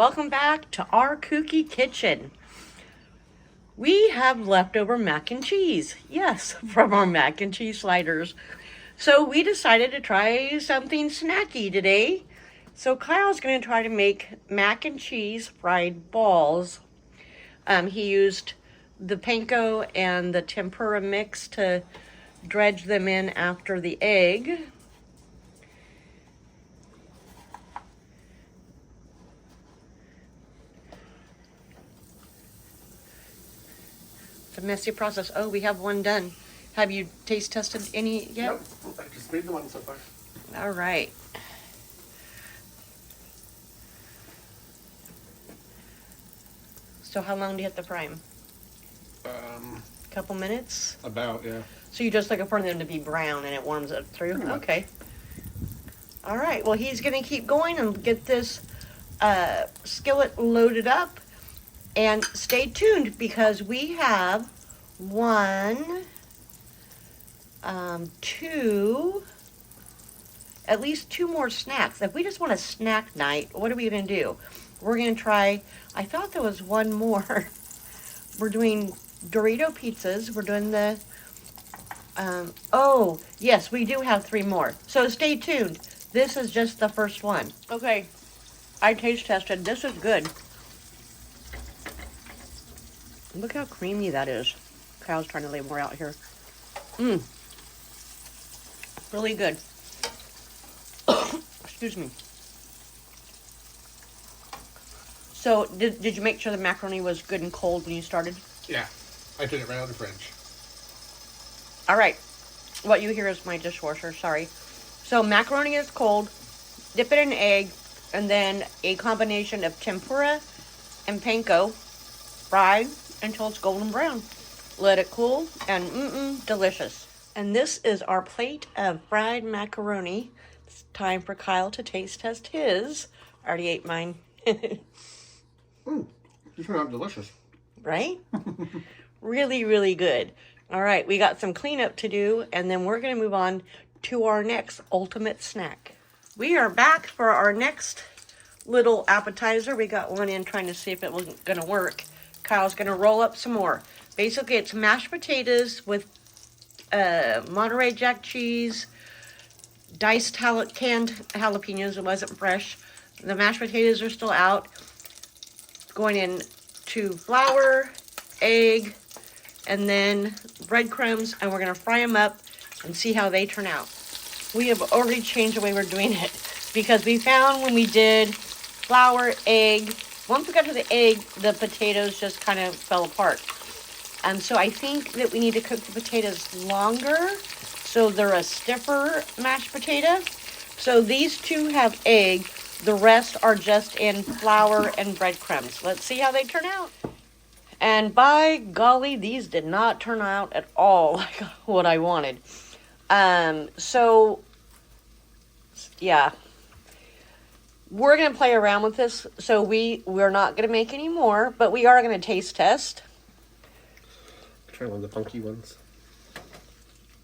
Welcome back to our kooky kitchen. We have leftover mac and cheese. Yes, from our mac and cheese sliders. So we decided to try something snacky today. So Kyle's going to try to make mac and cheese fried balls. He used the panko and the tempura mix to dredge them in after the egg. It's a messy process. Oh, we have one done. Have you taste tested any yet? Nope, I just made the one so far. All right. So how long do you have to fry them? Couple minutes? About, yeah. So you just like it for them to be brown and it warms it through? Pretty much. Okay. All right. Well, he's going to keep going and get this skillet loaded up. And stay tuned because we have at least two more snacks. If we just want a snack night, what are we going to do? We're going to try, I thought there was one more. We're doing Dorito pizzas. We're doing the, oh, yes, we do have three more. So stay tuned. This is just the first one. Okay, I taste tested. This is good. Look how creamy that is. Kyle's trying to lay more out here. Really good. Excuse me. So, did you make sure the macaroni was good and cold when you started? Yeah, I took it right out of the fridge. All right. What you hear is my dishwasher, sorry. So, macaroni is cold. Dip it in an egg. And then a combination of tempura and panko. Fried until it's golden brown. Let it cool and delicious. And this is our plate of fried macaroni. It's time for Kyle to taste test his. I already ate mine. These turned out delicious. Right? Really, really good. All right, we got some cleanup to do, and then we're going to move on to our next ultimate snack. We are back for our next little appetizer. We got one in trying to see if it was going to work. Kyle's going to roll up some more. Basically, it's mashed potatoes with Monterey Jack cheese, diced canned jalapenos. It wasn't fresh. The mashed potatoes are still out. Going in to flour, egg, and then breadcrumbs, and we're going to fry them up and see how they turn out. We have already changed the way we're doing it because we found when we did flour, egg, once we got to the egg, the potatoes just kind of fell apart. And so I think that we need to cook the potatoes longer so they're a stiffer mashed potato. So these two have egg. The rest are just in flour and breadcrumbs. Let's see how they turn out. And by golly, these did not turn out at all like what I wanted. So, yeah. We're going to play around with this, so we're not going to make any more, but we are going to taste test. Try one of the funky ones.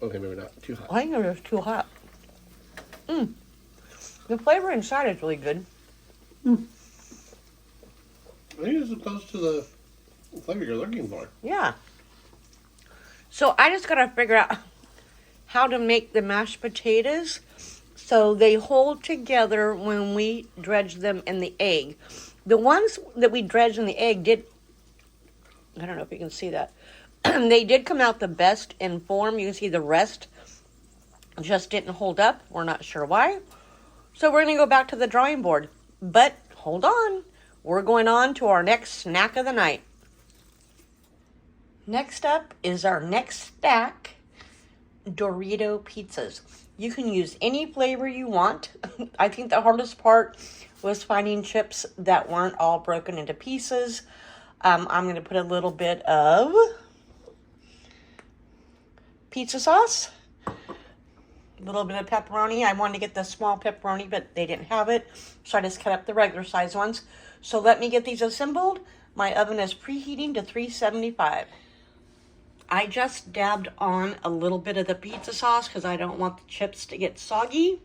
Okay, maybe not. Too hot. I think it was too hot. The flavor inside is really good. I think it's close to the flavor you're looking for. Yeah. So I just got to figure out how to make the mashed potatoes so they hold together when we dredge them in the egg. The ones that we dredged in the egg did, I don't know if you can see that, they did come out the best in form. You can see the rest just didn't hold up. We're not sure why. So we're going to go back to the drawing board. But hold on. We're going on to our next snack of the night. Next up is our next stack, Dorito pizzas. You can use any flavor you want. I think the hardest part was finding chips that weren't all broken into pieces. I'm going to put a little bit of pizza sauce, a little bit of pepperoni. I wanted to get the small pepperoni, but they didn't have it, so I just cut up the regular size ones. So let me get these assembled. My oven is preheating to 375. I just dabbed on a little bit of the pizza sauce because I don't want the chips to get soggy.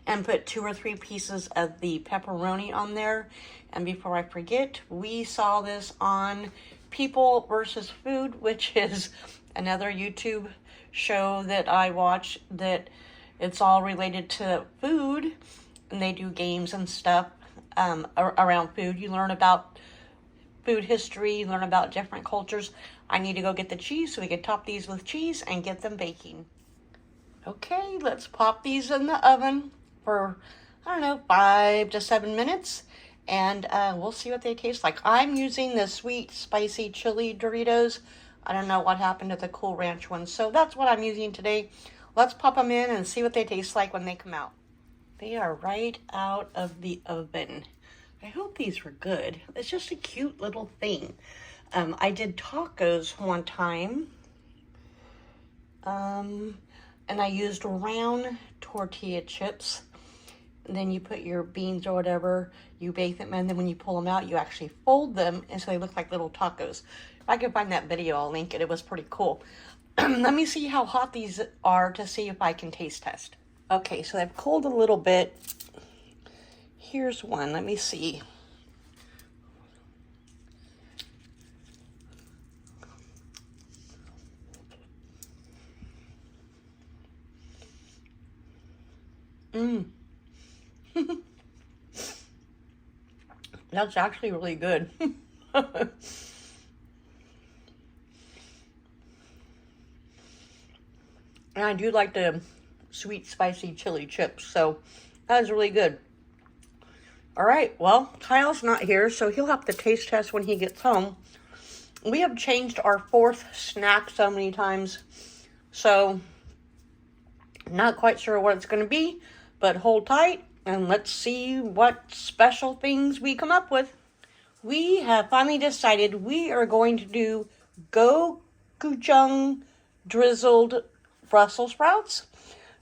and put 2 or 3 pieces of the pepperoni on there. And before I forget, we saw this on People versus Food, which is another YouTube show that I watch that it's all related to food, and they do games and stuff around food. You learn about food history, you learn about different cultures. I need to go get the cheese so we can top these with cheese and get them baking. Okay, let's pop these in the oven for, I don't know, 5 to 7 minutes. And we'll see what they taste like. I'm using the sweet, spicy chili Doritos. I don't know what happened to the Cool Ranch ones. So that's what I'm using today. Let's pop them in and see what they taste like when they come out. They are right out of the oven. I hope these were good. It's just a cute little thing. I did tacos one time. And I used round tortilla chips. And then you put your beans or whatever, you bake them, and then when you pull them out, you actually fold them, and so they look like little tacos. If I can find that video, I'll link it. It was pretty cool. Let me see how hot these are to see if I can taste test. Okay, so they've cooled a little bit. Here's one. Let me see. That's actually really good. And I do like the sweet, spicy chili chips, so that is really good. All right, well, Kyle's not here, so he'll have to taste test when he gets home. We have changed our 4th snack so many times, so not quite sure what it's going to be, but hold tight and let's see what special things we come up with. We have finally decided we are going to do gochujang drizzled Brussels sprouts.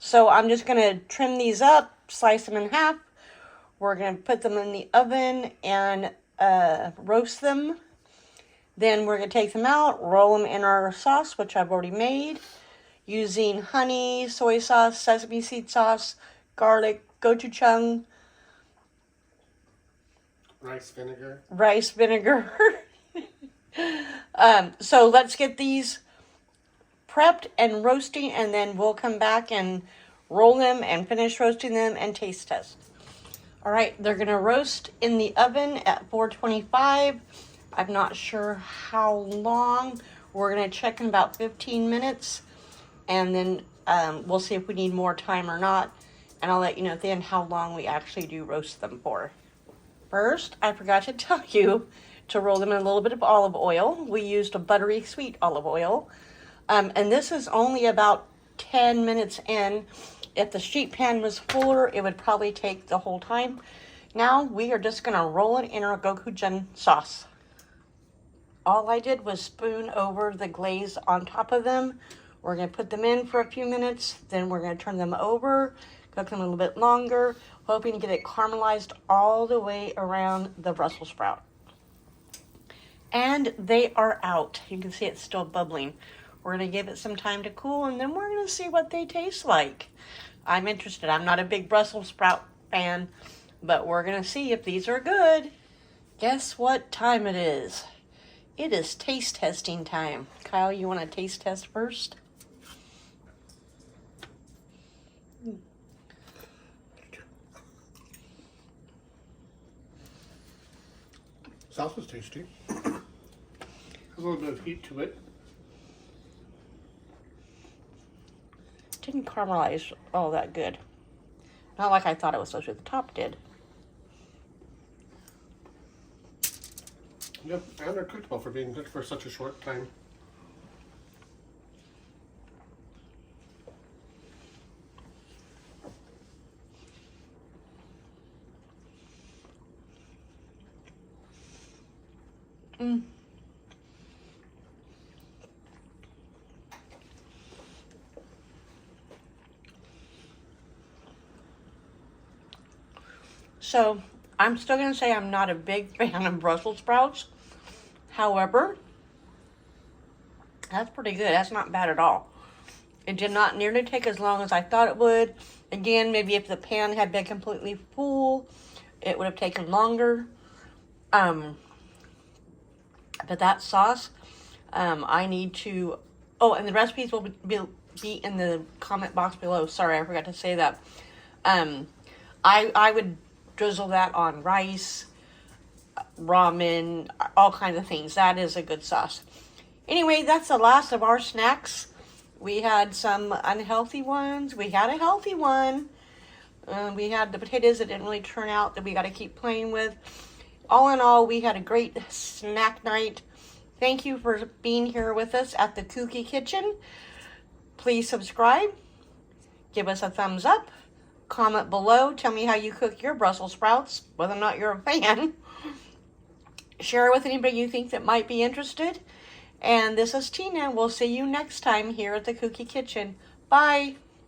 So I'm just going to trim these up, slice them in half. We're going to put them in the oven and roast them. Then we're going to take them out, roll them in our sauce, which I've already made, using honey, soy sauce, sesame seed sauce, garlic, gochujang, rice vinegar. So let's get these prepped and roasting, and then we'll come back and roll them and finish roasting them and taste test. All right, they're going to roast in the oven at 425. I'm not sure how long. We're going to check in about 15 minutes, and then we'll see if we need more time or not. And I'll let you know at the end how long we actually do roast them for. First, I forgot to tell you to roll them in a little bit of olive oil. We used a buttery sweet olive oil. And this is only about 10 minutes in. If the sheet pan was fuller, it would probably take the whole time. Now we are just going to roll it in our gochujang sauce. All I did was spoon over the glaze on top of them. We're going to put them in for a few minutes. Then we're going to turn them over, cook them a little bit longer, hoping to get it caramelized all the way around the Brussels sprout. And they are out. You can see it's still bubbling. We're going to give it some time to cool, and then we're going to see what they taste like. I'm interested. I'm not a big Brussels sprout fan, but we're going to see if these are good. Guess what time it is? It is taste testing time. Kyle, you want to taste test first? Sauce is tasty. Has a little bit of heat to it. Didn't caramelize all that good. Not like I thought it was supposed to. The top did. Yep, and they're cooked well for being cooked for such a short time. So, I'm still going to say I'm not a big fan of Brussels sprouts. However, that's pretty good. That's not bad at all. It did not nearly take as long as I thought it would. Again, maybe if the pan had been completely full, it would have taken longer. But that sauce, I need to... Oh, and the recipes will be in the comment box below. Sorry, I forgot to say that. I would drizzle that on rice, ramen, all kinds of things. That is a good sauce. Anyway, that's the last of our snacks. We had some unhealthy ones. We had a healthy one. We had the potatoes that didn't really turn out that we got to keep playing with. All in all, we had a great snack night. Thank you for being here with us at the Kooky Kitchen. Please subscribe. Give us a thumbs up. Comment below. Tell me how you cook your Brussels sprouts, whether or not you're a fan. Share it with anybody you think that might be interested. And this is Tina. We'll see you next time here at the Kooky Kitchen. Bye.